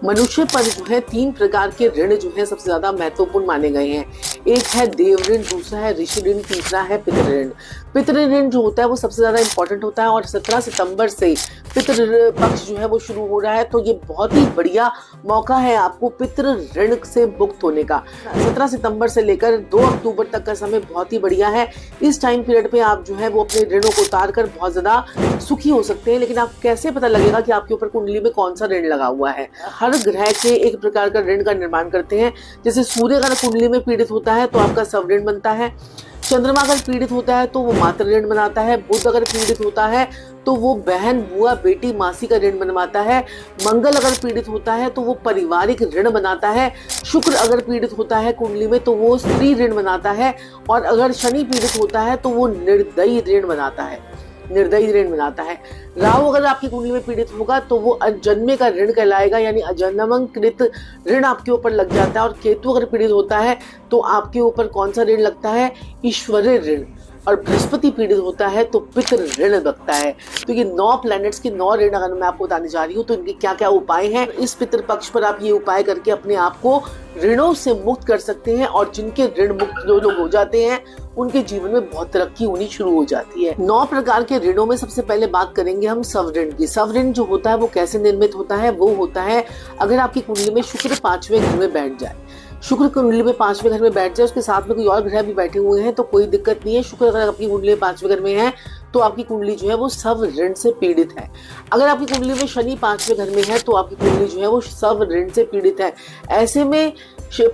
मनुष्य पर जो है 3 प्रकार के ऋण जो है सबसे ज्यादा महत्वपूर्ण माने गए हैं। एक है देव ऋण, दूसरा है ऋषि ऋण, तीसरा है पितृ ऋण। पितृ ऋण जो होता है वो सबसे ज्यादा इंपॉर्टेंट होता है और 17 सितंबर से पितृ पक्ष जो है वो शुरू हो रहा है, तो ये बहुत ही बढ़िया मौका है आपको पितृ ऋण से मुक्त होने का। 17 सितंबर से लेकर 2 अक्टूबर तक का समय बहुत ही बढ़िया है। इस टाइम पीरियड पे आप जो है वो अपने ऋणों को उतार कर बहुत ज्यादा सुखी हो सकते हैं। लेकिन आप कैसे पता लगेगा कि आपके ऊपर कुंडली में कौन सा ऋण लगा हुआ है? हर ग्रह के एक प्रकार का ऋण का निर्माण करते हैं। जैसे सूर्य अगर कुंडली में पीड़ित होता है तो आपका स्व ऋण बनता है। चंद्रमा अगर पीड़ित होता है तो वो मातृ ऋण बनाता है। बुध अगर पीड़ित होता है तो वो बहन, बुआ, बेटी, मासी का ऋण बनवाता है। मंगल अगर पीड़ित होता है तो वो पारिवारिक ऋण बनाता है। शुक्र अगर पीड़ित होता है कुंडली में तो वो स्त्री ऋण बनाता है। और अगर शनि पीड़ित होता है तो वो निर्दयी ऋण बनाता है, निर्दयी ऋण बनाता है। राहु अगर आपकी कुंडली में पीड़ित होगा तो वो अजन्मे का ऋण कहलाएगा, यानी अजन्मकृत ऋण आपके ऊपर लग जाता है। और केतु अगर पीड़ित होता है तो आपके ऊपर कौन सा ऋण लगता है? ईश्वरीय ऋण। और बृहस्पति पीड़ित होता है तो पितृ ऋण लगता है। तो ये 9 प्लैनेट्स के 9 ऋण अगर मैं आपको बताने जा रही हूँ तो इनके क्या क्या उपाय हैं। इस पितृ पक्ष पर आप ये उपाय करके अपने आप को ऋणों से मुक्त कर सकते हैं। और जिनके ऋण मुक्त जो लोग हो जाते हैं उनके जीवन में बहुत तरक्की होनी शुरू हो जाती है। 9 प्रकार के ऋणों में सबसे पहले बात करेंगे हम स्व ऋण की। स्व ऋण जो होता है वो कैसे निर्मित होता है? वो होता है अगर आपकी कुंडली में शुक्र 5वें घर में बैठ जाए। शुक्र कुंडली में 5वें घर में बैठ जाए, उसके साथ में कोई और ग्रह भी बैठे हुए हैं तो कोई दिक्कत नहीं है। शुक्र अगर आपकी कुंडली में 5वें घर में है तो आपकी कुंडली जो है वो स्व ऋण से पीड़ित है। अगर आपकी कुंडली में शनि 5वें घर में है तो आपकी कुंडली जो है वो स्व ऋण से पीड़ित है। ऐसे में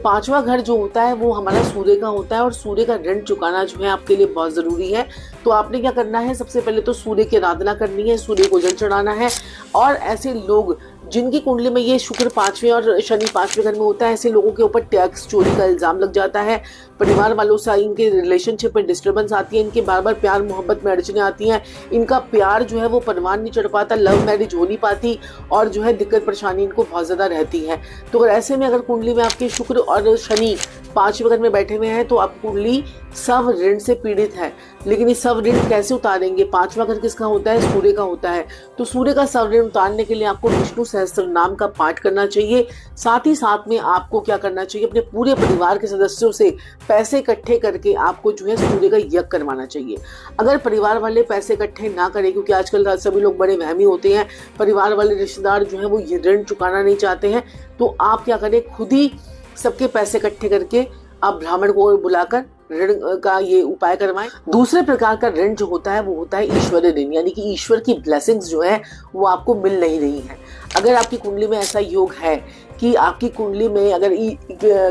5वां घर जो होता है वो हमारा सूर्य का होता है और सूर्य का ऋण चुकाना जो है आपके लिए बहुत जरूरी है। तो आपने क्या करना है? सबसे पहले तो सूर्य की आराधना करनी है, सूर्य को जल चढ़ाना है। और ऐसे लोग जिनकी कुंडली में ये शुक्र 5वें और शनि 5वें घर में होता है, ऐसे लोगों के ऊपर टैक्स चोरी का इल्जाम लग जाता है। परिवार वालों से इनके रिलेशनशिप में डिस्टर्बेंस आती है, इनके बार बार प्यार मोहब्बत में अड़चने आती हैं, इनका प्यार जो है वो परवान नहीं चढ़ पाता, लव मैरिज हो नहीं पाती और जो है दिक्कत परेशानी इनको बहुत ज्यादा रहती है। तो अगर ऐसे में अगर कुंडली में आपके शुक्र और शनि 5वें घर में बैठे हुए हैं तो आपकी कुंडली स्व ऋण से पीड़ित है। लेकिन ये स्व ऋण कैसे उतारेंगे? 5वां घर किसका होता है? सूर्य का होता है। तो सूर्य का स्व ऋण उतारने के लिए आपको विष्णु सहस्त्र नाम का पाठ करना चाहिए। साथ ही साथ में आपको क्या करना चाहिए? अपने पूरे परिवार के सदस्यों से पैसे इकट्ठे करके आपको जो है सूर्य का यज्ञ करवाना चाहिए। अगर परिवार वाले पैसे इकट्ठे ना करें, क्योंकि आजकल सभी लोग बड़े वहमी होते हैं, परिवार वाले रिश्तेदार जो है वो ये ऋण चुकाना नहीं चाहते हैं, तो आप क्या करें? खुद ही सबके पैसे इकट्ठे करके आप ब्राह्मण को बुलाकर ऋण का ये उपाय करवाएं। दूसरे प्रकार का ऋण जो होता है वो होता है ईश्वरीय ऋण, यानी कि ईश्वर की ब्लेसिंग्स जो है वो आपको मिल नहीं रही है। अगर आपकी कुंडली में ऐसा योग है कि आपकी कुंडली में अगर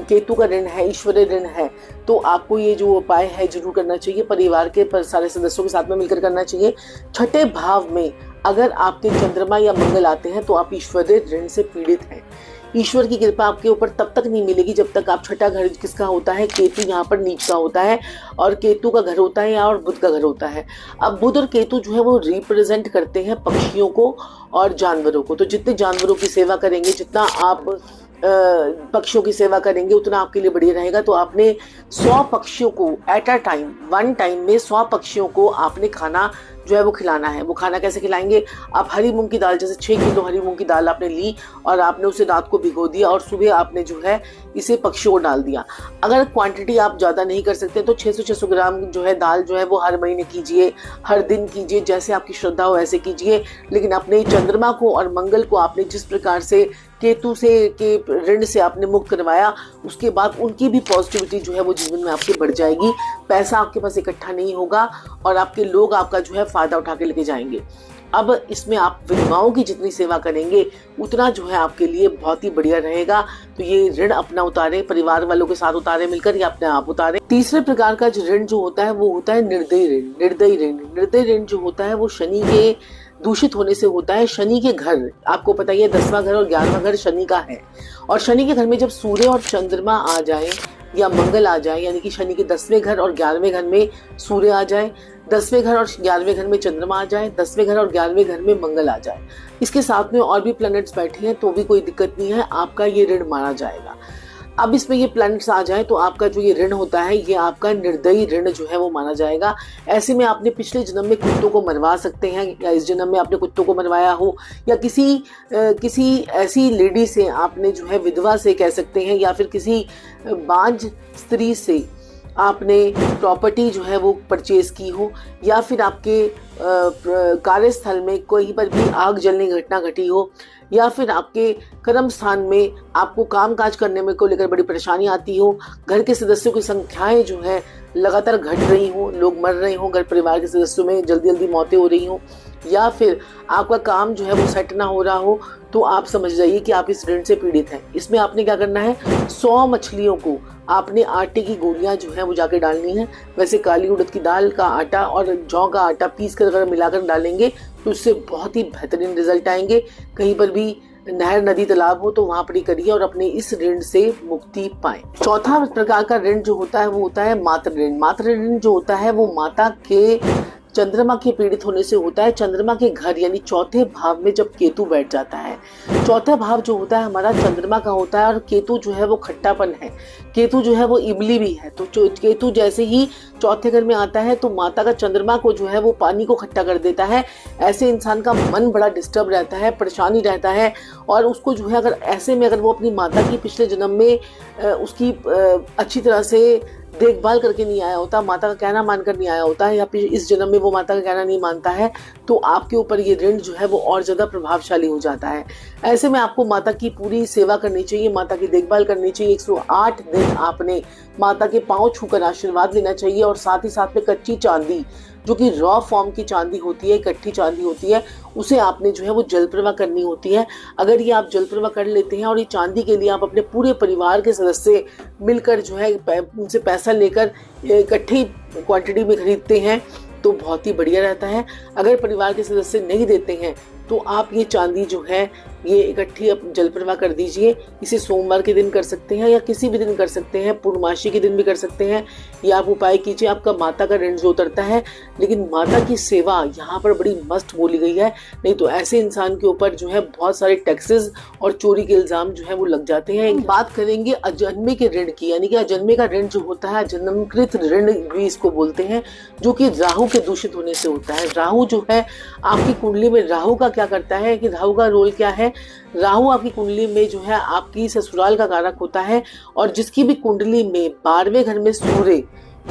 केतु का ऋण है, ईश्वरीय ऋण है, तो आपको ये जो उपाय है जरूर करना चाहिए। परिवार के सारे सदस्यों के साथ में मिलकर करना चाहिए। 6ठे भाव में अगर आपके चंद्रमा या मंगल आते हैं तो आप ईश्वरीय ऋण से पीड़ित हैं। ईश्वर की कृपा आपके ऊपर तब तक नहीं मिलेगी जब तक आप 6ठा घर किसका होता है? केतु यहाँ पर नीच का होता है और केतु का घर होता है यहाँ और बुध का घर होता है। अब बुध और केतु जो है वो रिप्रेजेंट करते हैं पक्षियों को और जानवरों को। तो जितने जानवरों की सेवा करेंगे, जितना आप पक्षियों की सेवा करेंगे उतना आपके लिए बढ़िया रहेगा। तो आपने 100 पक्षियों को at a time, one time में 100 पक्षियों को आपने खाना जो है वो खिलाना है। वो खाना कैसे खिलाएंगे? आप हरी मूंग की दाल, जैसे 6 किलो हरी मूंग की दाल आपने ली और आपने उसे रात को भिगो दिया और सुबह आपने जो है इसे पक्षियों को डाल दिया। अगर क्वांटिटी आप ज़्यादा नहीं कर सकते तो 600 ग्राम जो है दाल जो है वो हर महीने कीजिए, हर दिन कीजिए, जैसे आपकी श्रद्धा हो वैसे कीजिए। लेकिन अपने चंद्रमा को और मंगल को आपने जिस प्रकार से केतु से के ऋण से आपने मुक्त करवाया, उसके बाद उनकी भी पॉजिटिविटी जो है वो जीवन में आपके बढ़ जाएगी। पैसा आपके पास इकट्ठा नहीं होगा और आपके लोग आपका जो है फायदा उठा के लेके जाएंगे। अब इसमें आप विधवाओं की जितनी सेवा करेंगे उतना जो है आपके लिए बहुत ही बढ़िया रहेगा। तो ये ऋण अपना उतारे, परिवार वालों के साथ उतारे मिलकर, या अपने आप उतारे। तीसरे प्रकार का जो ऋण जो होता है वो होता है निर्दयी ऋण। निर्दयी ऋण जो होता है वो शनि के दूषित होने से होता है। शनि के घर, आपको पता ही है 10वां घर और 11वां घर शनि का है। और शनि के घर में जब सूर्य और चंद्रमा आ जाए या मंगल आ जाए, यानी कि शनि के 10वें घर और 11वें घर में सूर्य आ जाए, 10वें घर और 11वें घर में चंद्रमा आ जाए, 10वें घर और 11वें घर में मंगल आ जाए, इसके साथ में और भी प्लैनेट्स बैठे हैं तो भी कोई दिक्कत नहीं है, आपका ये ऋण माना जाएगा। अब इसमें ये प्लैनेट्स आ जाए तो आपका जो ये ऋण होता है ये आपका निर्दयी ऋण जो है वो माना जाएगा। ऐसे में आपने पिछले जन्म में कुत्तों को मरवा सकते हैं, या इस जन्म में आपने कुत्तों को मरवाया हो, या किसी ऐसी लेडी से आपने जो है विधवा से कह सकते हैं, या फिर किसी बांझ स्त्री से आपने प्रॉपर्टी जो है वो परचेज की हो, या फिर आपके कार्यस्थल में कहीं पर भी आग जलने की घटना घटी हो, या फिर आपके कर्म स्थान में आपको काम काज करने में को लेकर बड़ी परेशानी आती हो, घर के सदस्यों की संख्याएं जो है लगातार घट रही हो, लोग मर रहे हो, घर परिवार के सदस्यों में जल्दी जल्दी मौतें हो रही हो, या फिर आपका काम जो है वो सेट ना हो रहा हो, तो आप समझ जाइए कि आप इस ऋण से पीड़ित हैं। इसमें आपने क्या करना है, 100 मछलियों को आपने आटे की गोलियां जो है वो जाके डालनी है। वैसे काली उड़द की दाल का आटा और जौ का आटा पीस कर अगर मिलाकर डालेंगे तो इससे बहुत ही बेहतरीन रिजल्ट आएंगे। कहीं पर भी नहर, नदी, तालाब हो तो वहां पर ही करिए और अपने इस ऋण से मुक्ति पाएं। चौथा प्रकार का ऋण जो होता है वो होता है मातृ ऋण। मातृ ऋण जो होता है वो माता के चंद्रमा के पीड़ित होने से होता है। चंद्रमा के घर यानी चौथे भाव में जब केतु बैठ जाता है, चौथा भाव जो होता है हमारा चंद्रमा का होता है, और केतु जो है वो खट्टापन है, केतु जो है वो इमली भी है। तो केतु जैसे ही चौथे घर में आता है तो माता का चंद्रमा को जो है वो पानी को खट्टा कर देता है। ऐसे इंसान का मन बड़ा डिस्टर्ब रहता है, परेशानी रहता है, और उसको जो है अगर ऐसे में अगर वो अपनी माता की पिछले जन्म में उसकी अच्छी तरह से देखभाल करके नहीं आया होता, माता का कहना मानकर नहीं आया होता है, या फिर इस जन्म में वो माता का कहना नहीं मानता है, तो आपके ऊपर ये ऋण जो है वो और ज़्यादा प्रभावशाली हो जाता है। ऐसे में आपको माता की पूरी सेवा करनी चाहिए, माता की देखभाल करनी चाहिए। 108 दिन आपने माता के पांव छूकर आशीर्वाद लेना चाहिए, और साथ ही साथ में कच्ची चांदी जो कि रॉ फॉर्म की चांदी होती है, इकट्ठी चांदी होती है, उसे आपने जो है वो जल प्रवाह करनी होती है। अगर ये आप जल प्रवाह कर लेते हैं और ये चांदी के लिए आप अपने पूरे परिवार के सदस्य मिलकर जो है उनसे पैसा लेकर इकट्ठी क्वांटिटी में खरीदते हैं तो बहुत ही बढ़िया रहता है। अगर परिवार के सदस्य नहीं देते हैं तो आप ये चांदी जो है ये इकट्ठी जल प्रवाह कर दीजिए। इसे सोमवार के दिन कर सकते हैं या किसी भी दिन कर सकते हैं, पूर्णमासी के दिन भी कर सकते हैं। ये आप उपाय कीजिए, आपका माता का ऋण जो उतरता है। लेकिन माता की सेवा यहाँ पर बड़ी मस्त बोली गई है, नहीं तो ऐसे इंसान के ऊपर जो है बहुत सारे टैक्सेस और चोरी के इल्जाम जो है वो लग जाते हैं। बात करेंगे अजन्मे के ऋण की, यानी कि अजन्मे का ऋण जो होता है, जन्मकृत ऋण भी इसको बोलते हैं, जो कि राहु के दूषित होने से होता है। राहु जो है आपकी कुंडली में, राहु का क्या करता है कि राहु का रोल क्या है, राहु आपकी कुंडली में जो है आपकी ससुराल का कारक होता है, और जिसकी भी कुंडली में 12वें घर में सूर्य,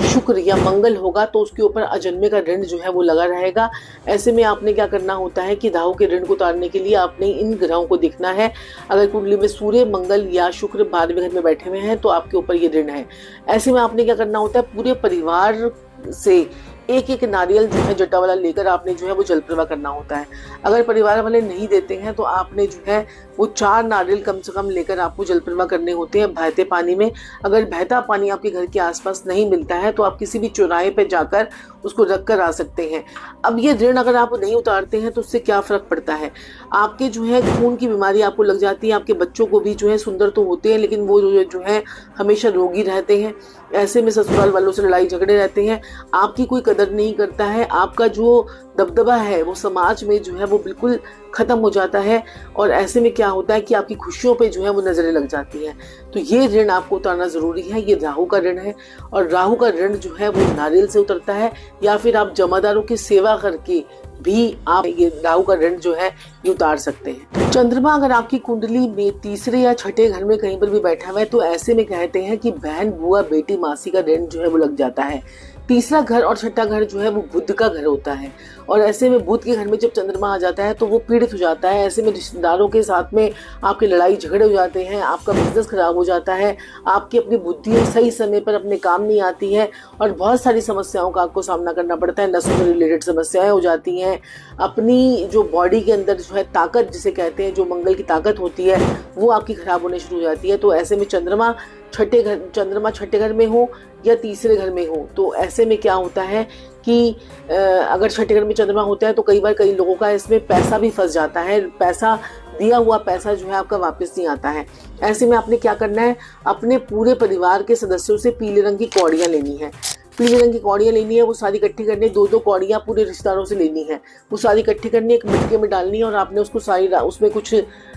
शुक्र या मंगल होगा तो उसके ऊपर अजन्मे का ऋण जो है वो लगा रहेगा। ऐसे में आपने क्या करना होता है कि राहु के ऋण को उतारने के लिए आपने इन ग्रहों को देखना है। अगर कुंडली में सूर्य, मंगल या शुक्र 12वें घर में बैठे हुए हैं तो आपके ऊपर ये ऋण है। ऐसे में आपने क्या करना होता है, पूरे परिवार से एक एक नारियल जो है जटा वाला लेकर आपने जो है वो जल प्रवाह करना होता है। अगर परिवार वाले नहीं देते हैं तो आपने जो है वो 4 नारियल कम से कम लेकर आपको जल प्रवाह करने होते हैं बहते पानी में। अगर बहता पानी आपके घर के आसपास नहीं मिलता है तो आप किसी भी चौराहे पे जाकर उसको रख कर आ सकते हैं। अब ये ऋण अगर आप नहीं उतारते हैं तो उससे क्या फ़र्क पड़ता है, आपके जो है खून की बीमारी आपको लग जाती है। आपके बच्चों को भी जो है सुंदर तो होते हैं लेकिन वो जो है हमेशा रोगी रहते हैं। ऐसे में ससुराल वालों से लड़ाई झगड़े रहते हैं, आपकी कोई कदर नहीं करता है, आपका जो दबदबा है वो समाज में जो है वो बिल्कुल ख़त्म हो जाता है। और ऐसे में क्या होता है कि आपकी खुशियों पे जो है वो नज़रें लग जाती हैं। तो ये ऋण आपको उतारना ज़रूरी है। ये राहु का ऋण है, और राहु का ऋण जो है वो नारियल से उतरता है, या फिर आप जमादारों की सेवा करके भी आप ये राहु का ऋण जो है ये उतार सकते हैं। चंद्रमा अगर आपकी कुंडली में तीसरे या छठे घर में कहीं पर भी बैठा हुआ है तो ऐसे में कहते हैं कि बहन, बुआ, बेटी, मासी का ऋण जो है वो लग जाता है। तीसरा घर और छठा घर जो है वो बुध का घर होता है, और ऐसे में बुध के घर में जब चंद्रमा आ जाता है तो वो पीड़ित हो जाता है। ऐसे में रिश्तेदारों के साथ में आपकी लड़ाई झगड़े हो जाते हैं, आपका बिजनेस खराब हो जाता है, आपकी अपनी बुद्धि सही समय पर अपने काम नहीं आती है, और बहुत सारी समस्याओं का आपको सामना करना पड़ता है। नसों से रिलेटेड समस्याएं हो जाती हैं। अपनी जो बॉडी के अंदर जो है ताकत जिसे कहते हैं, जो मंगल की ताकत होती है, वो आपकी खराब होने शुरू हो जाती है। तो ऐसे में चंद्रमा छठे घर में हो या तीसरे घर में हो तो ऐसे में क्या होता है कि अगर छठे घर में चंद्रमा होता है तो कई बार कई लोगों का इसमें पैसा भी फंस जाता है। पैसा, दिया हुआ पैसा जो है आपका वापस नहीं आता है। ऐसे में आपने क्या करना है, अपने पूरे परिवार के सदस्यों से पीले रंग की कौड़ियाँ लेनी है। पीले रंग की कौड़ियाँ लेनी है, वो सारी इकट्ठी करनी है। 2-2 कौड़ियाँ पूरे रिश्तेदारों से लेनी है, वो सारी इकट्ठी करनी है, एक मटके में डालनी है, और आपने उसको सारी उसमें कुछ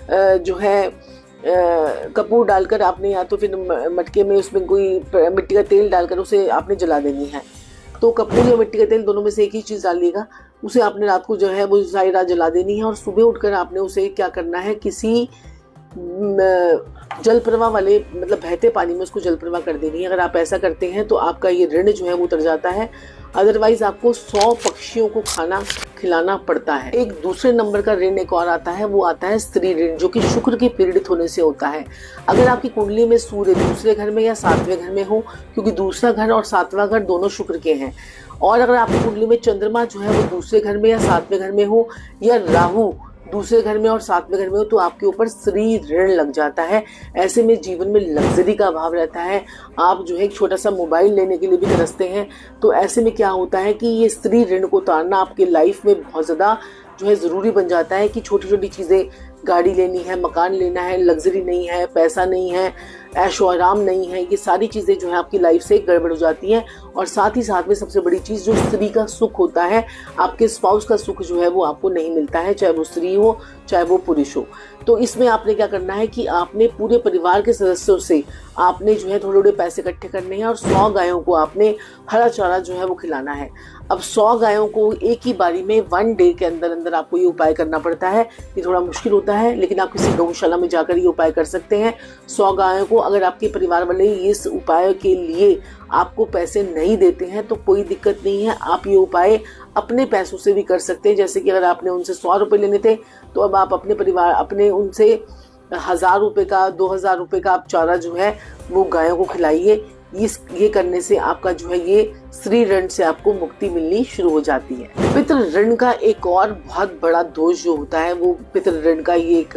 जो है कपूर डालकर आपने, या तो फिर मटके में उसमें कोई मिट्टी का तेल डालकर उसे आपने जला देनी है। तो कपूर या मिट्टी का तेल दोनों में से एक ही चीज़ डालिएगा। उसे आपने रात को जो है वो सारी रात जला देनी है, और सुबह उठकर आपने उसे क्या करना है, किसी जल प्रवाह वाले, मतलब बहते पानी में उसको जल प्रवाह कर देनी है। अगर आप ऐसा करते हैं तो आपका ये ऋण जो है वो उतर जाता है। अदरवाइज आपको 100 पक्षियों को खाना खिलाना पड़ता है। एक दूसरे नंबर का ऋण एक और आता है, वो आता है स्त्री ऋण, जो कि शुक्र के पीड़ित होने से होता है। अगर आपकी कुंडली में सूर्य दूसरे घर में या 7वें घर में हो, क्योंकि दूसरा घर और 7वां घर दोनों शुक्र के हैं, और अगर आपकी कुंडली में चंद्रमा जो है वो दूसरे घर में या 7वें घर में हो, या राहु दूसरे घर में और 7वें घर में हो, तो आपके ऊपर स्त्री ऋण लग जाता है। ऐसे में जीवन में लग्जरी का अभाव रहता है। आप जो है एक छोटा सा मोबाइल लेने के लिए भी तरसते हैं। तो ऐसे में क्या होता है कि ये स्त्री ऋण को उतारना आपके लाइफ में बहुत ज़्यादा जो है ज़रूरी बन जाता है, कि छोटी छोटी चीज़ें, गाड़ी लेनी है, मकान लेना है, लग्जरी नहीं है, पैसा नहीं है, ऐशो आराम नहीं है, ये सारी चीज़ें जो है आपकी लाइफ से गड़बड़ हो जाती हैं। और साथ ही साथ में सबसे बड़ी चीज़ जो स्त्री का सुख होता है, आपके स्पाउस का सुख जो है वो आपको नहीं मिलता है, चाहे वो स्त्री हो चाहे वो पुरुष हो। तो इसमें आपने क्या करना है कि आपने पूरे परिवार के सदस्यों से आपने जो है थोड़े थोड़े पैसे इकट्ठे करने हैं, और 100 गायों को आपने हरा चारा जो है वो खिलाना है। अब 100 गायों को एक ही बारी में 1 डे के अंदर अंदर आपको ये उपाय करना पड़ता है। ये थोड़ा मुश्किल होता है, लेकिन आप किसी गौशाला में जाकर ये उपाय कर सकते हैं। 100 गायों को, अगर आपके परिवार वाले इस उपाय के लिए आपको पैसे नहीं देते हैं तो कोई दिक्कत नहीं है, आप ये उपाय अपने पैसों से भी कर सकते हैं। जैसे कि अगर आपने उनसे 100 रुपये लेने थे, तो अब आप अपने उनसे 1000 रुपये का, 2000 रुपये का आप चारा जो है वो गायों को खिलाइए। ये करने से आपका जो है ये स्त्री ऋण से आपको मुक्ति मिलनी शुरू हो जाती है। पितृ ऋण का एक और बहुत बड़ा दोष जो होता है, वो पितृ ऋण का ये एक,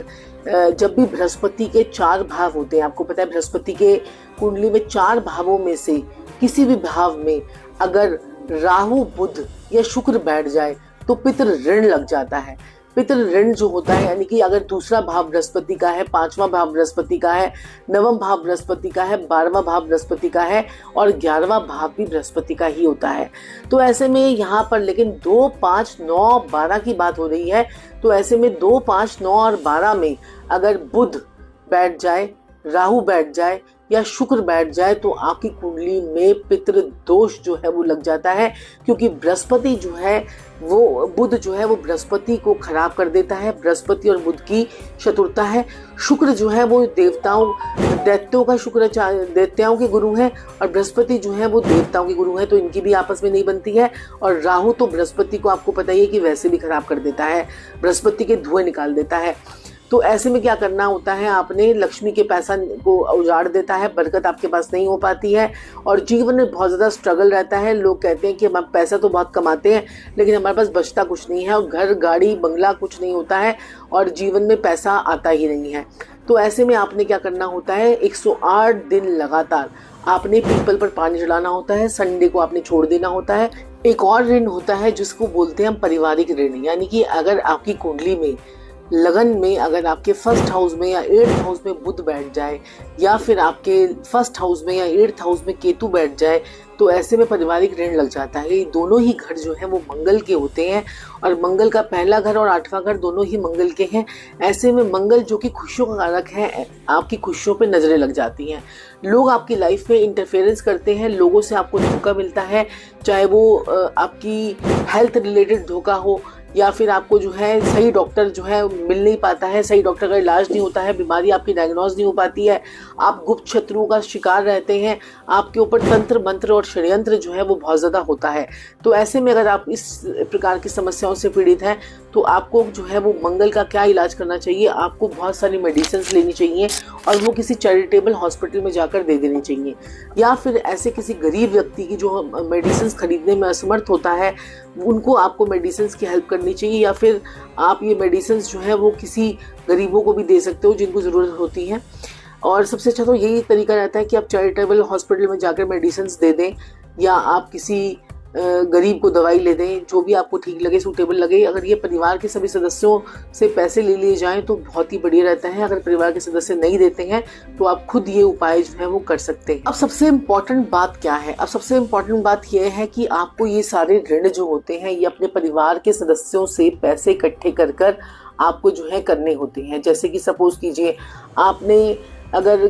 जब भी बृहस्पति के 4 भाव होते हैं, आपको पता है बृहस्पति के कुंडली में 4 भावों में से किसी भी भाव में अगर राहु, बुध या शुक्र बैठ जाए तो पितृ ऋण लग जाता है। पितृ ऋण जो होता है, यानी कि अगर दूसरा भाव बृहस्पति का है, 5वां भाव बृहस्पति का है, 9वां भाव बृहस्पति का है, 12वां भाव बृहस्पति का है, और 11वां भाव भी बृहस्पति का ही होता है। तो ऐसे में यहाँ पर लेकिन 2, 5, 9, 12 की बात हो रही है। तो ऐसे में 2, 5, 9 और 12 में अगर बुध बैठ जाए, राहु बैठ जाए या शुक्र बैठ जाए, तो आपकी कुंडली में पितृ दोष जो है वो लग जाता है। क्योंकि बृहस्पति जो है वो, बुध जो है वो बृहस्पति को खराब कर देता है। बृहस्पति और बुध की शत्रुता है। शुक्र जो है वो दैत्यों का शुक्र, दैत्यों के गुरु है, और बृहस्पति जो है वो देवताओं के गुरु है, तो इनकी भी आपस में नहीं बनती है। और राहु तो बृहस्पति को आपको पता ही है कि वैसे भी खराब कर देता है, बृहस्पति के धुएं निकाल देता है। तो ऐसे में क्या करना होता है, आपने लक्ष्मी के पैसा को उजाड़ देता है, बरकत आपके पास नहीं हो पाती है, और जीवन में बहुत ज़्यादा स्ट्रगल रहता है। लोग कहते हैं कि हम पैसा तो बहुत कमाते हैं, लेकिन हमारे पास बचता कुछ नहीं है, और घर, गाड़ी, बंगला कुछ नहीं होता है, और जीवन में पैसा आता ही नहीं है। तो ऐसे में आपने क्या करना होता है, 108 दिन लगातार आपने पीपल पर पानी चढ़ाना होता है। संडे को आपने छोड़ देना होता है। एक और ऋण होता है जिसको बोलते हैं हम पारिवारिक ऋण, यानी कि अगर आपकी कुंडली में, लगन में, अगर आपके 1st हाउस में या 8th हाउस में बुध बैठ जाए, या फिर आपके 1st हाउस में या 8th हाउस में केतु बैठ जाए, तो ऐसे में पारिवारिक ऋण लग जाता है। ये दोनों ही घर जो है वो मंगल के होते हैं, और मंगल का पहला घर और 8वां घर दोनों ही मंगल के हैं। ऐसे में मंगल जो कि खुशियों का कारक है, आपकी खुशियों पे नजरें लग जाती हैं। लोग आपकी लाइफ में इंटरफेरेंस करते हैं, लोगों से आपको धोखा मिलता है, चाहे वो आपकी हेल्थ रिलेटेड धोखा हो, या फिर आपको जो है सही डॉक्टर जो है मिल नहीं पाता है, सही डॉक्टर का इलाज नहीं होता है, बीमारी आपकी डायग्नोज नहीं हो पाती है, आप गुप्त शत्रुओं का शिकार रहते हैं, आपके ऊपर तंत्र मंत्र और षड्यंत्र जो है वो बहुत ज़्यादा होता है। तो ऐसे में अगर आप इस प्रकार की समस्याओं से पीड़ित हैं, तो आपको जो है वो मंगल का क्या इलाज करना चाहिए, आपको बहुत सारी मेडिसिन लेनी चाहिए, और वो किसी चैरिटेबल हॉस्पिटल में जाकर दे देनी चाहिए। या फिर ऐसे किसी गरीब व्यक्ति की जो मेडिसिन खरीदने में असमर्थ होता है, उनको आपको मेडिसिन की हेल्प करनी चाहिए, या फिर आप ये मेडिसिन जो है वो किसी गरीबों को भी दे सकते हो जिनको ज़रूरत होती है। और सबसे अच्छा तो यही तरीका रहता है कि आप चैरिटेबल हॉस्पिटल में जाकर मेडिसिन दे दें, या आप किसी गरीब को दवाई ले दें, जो भी आपको ठीक लगे, सूटेबल लगे। अगर ये परिवार के सभी सदस्यों से पैसे ले लिए जाएं तो बहुत ही बढ़िया रहता है। अगर परिवार के सदस्य नहीं देते हैं तो आप खुद ये उपाय जो है वो कर सकते हैं। अब सबसे इम्पोर्टेंट बात क्या है, अब सबसे इम्पोर्टेंट बात यह है कि आपको ये सारे ऋण जो होते हैं, ये अपने परिवार के सदस्यों से पैसे इकट्ठे कर कर आपको जो है करने होते हैं। जैसे कि सपोज कीजिए आपने अगर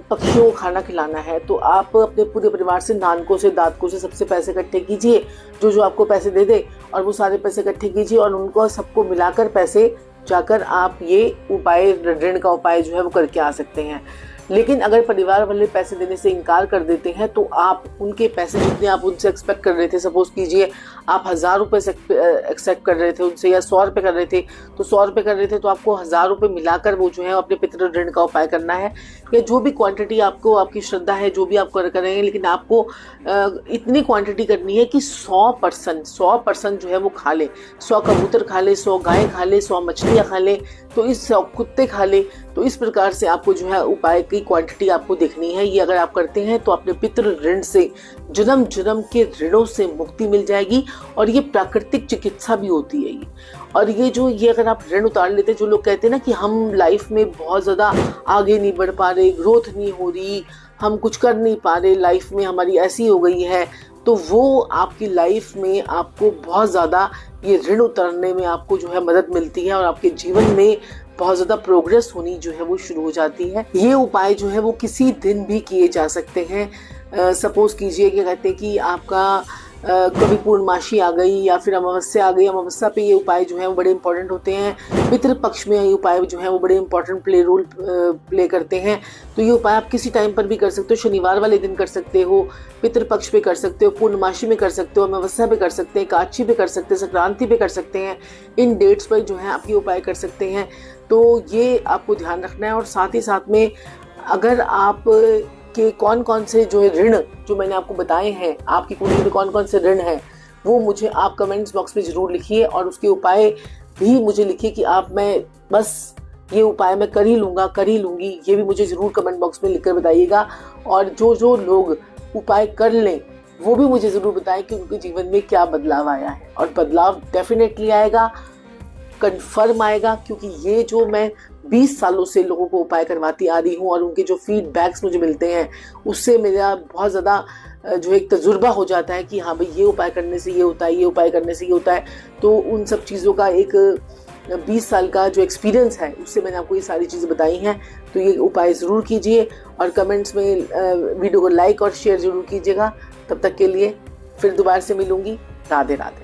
पक्षियों को खाना खिलाना है तो आप अपने पूरे परिवार से, नानकों से, दादकों से सबसे पैसे इकट्ठे कीजिए, जो जो आपको पैसे दे दे, और वो सारे पैसे इकट्ठे कीजिए और उनको सबको मिलाकर पैसे जाकर आप ये उपाय, ऋण का उपाय जो है वो करके आ सकते हैं। लेकिन अगर परिवार वाले पैसे देने से इनकार कर देते हैं तो आप उनके पैसे जितने आप उनसे एक्सपेक्ट कर रहे थे, सपोज कीजिए आप 1000 रुपये से एक्सपेक्ट कर रहे थे उनसे, या 100 रुपये कर रहे थे, तो 100 रुपये कर रहे थे तो आपको 1000 रुपये मिलाकर वो जो है अपने पितृ ऋण का उपाय करना है। या जो भी क्वांटिटी आपको, आपकी श्रद्धा है, जो भी आप कर रहे हैं, लेकिन आपको इतनी क्वांटिटी करनी है कि 100% जो है वो खा ले। 100 कबूतर खा ले, 100 गाय खा ले, 100 मछलियाँ खा ले, तो इस 100 कुत्ते खा ले। तो इस प्रकार से आपको जो है उपाय की क्वांटिटी आपको देखनी है। ये अगर आप करते हैं तो अपने पितृ ऋण से, जन्म जन्म के ऋणों से मुक्ति मिल जाएगी। और ये प्राकृतिक चिकित्सा भी होती है ये। और ये अगर आप ऋण उतार लेते हैं, जो लोग कहते हैं ना कि हम लाइफ में बहुत ज़्यादा आगे नहीं बढ़ पा रहे, ग्रोथ नहीं हो रही, हम कुछ कर नहीं पा रहे, लाइफ में हमारी ऐसी हो गई है, तो वो आपकी लाइफ में आपको बहुत ज़्यादा ये ऋण उतारने में आपको जो है मदद मिलती है और आपके जीवन में बहुत ज़्यादा प्रोग्रेस होनी जो है वो शुरू हो जाती है। ये उपाय जो है वो किसी दिन भी किए जा सकते हैं। सपोज कीजिए कि कहते हैं कि आपका कभी पूर्णमासी आ गई या फिर अमावस्या आ गई, अमावस्या पे ये उपाय जो है वो बड़े इंपॉर्टेंट होते हैं। पितृ पक्ष में ये उपाय जो है वो बड़े इंपॉर्टेंट रोल प्ले करते हैं। तो ये उपाय आप किसी टाइम पर भी कर सकते हो, शनिवार वाले दिन कर सकते हो, पितृ पक्ष पे कर सकते हो, पूर्णमासी में कर सकते हो, अमावस्या पे कर सकते हैं, एकादशी पे कर सकते हैं, संक्रांति पे कर सकते हैं। इन डेट्स पर जो है आप ये उपाय कर सकते हैं। तो ये आपको ध्यान रखना है। और साथ ही साथ में अगर आप कि कौन कौन से जो ऋण जो मैंने आपको बताए हैं, आपकी कुंडली में कौन कौन से ऋण हैं, वो मुझे आप कमेंट्स बॉक्स में ज़रूर लिखिए। और उसके उपाय भी मुझे लिखिए कि मैं बस ये उपाय मैं कर ही लूँगा, कर ही लूँगी, ये भी मुझे ज़रूर कमेंट बॉक्स में लिखकर बताइएगा। और जो लोग उपाय कर लें वो भी मुझे ज़रूर बताएं कि उनके जीवन में क्या बदलाव आया है। और बदलाव डेफिनेटली आएगा, कन्फर्म आएगा, क्योंकि ये जो मैं 20 सालों से लोगों को उपाय करवाती आ रही हूँ और उनके जो फीडबैक्स मुझे मिलते हैं उससे मेरा बहुत ज़्यादा जो एक तजुर्बा हो जाता है कि हाँ भाई ये उपाय करने से ये होता है, ये उपाय करने से ये होता है। तो उन सब चीज़ों का एक 20 साल का जो एक्सपीरियंस है उससे मैंने आपको ये सारी चीज़ें बताई हैं। तो ये उपाय ज़रूर कीजिए और कमेंट्स में वीडियो को लाइक और शेयर ज़रूर कीजिएगा। तब तक के लिए फिर दोबारा से मिलूँगी। राधे राधे।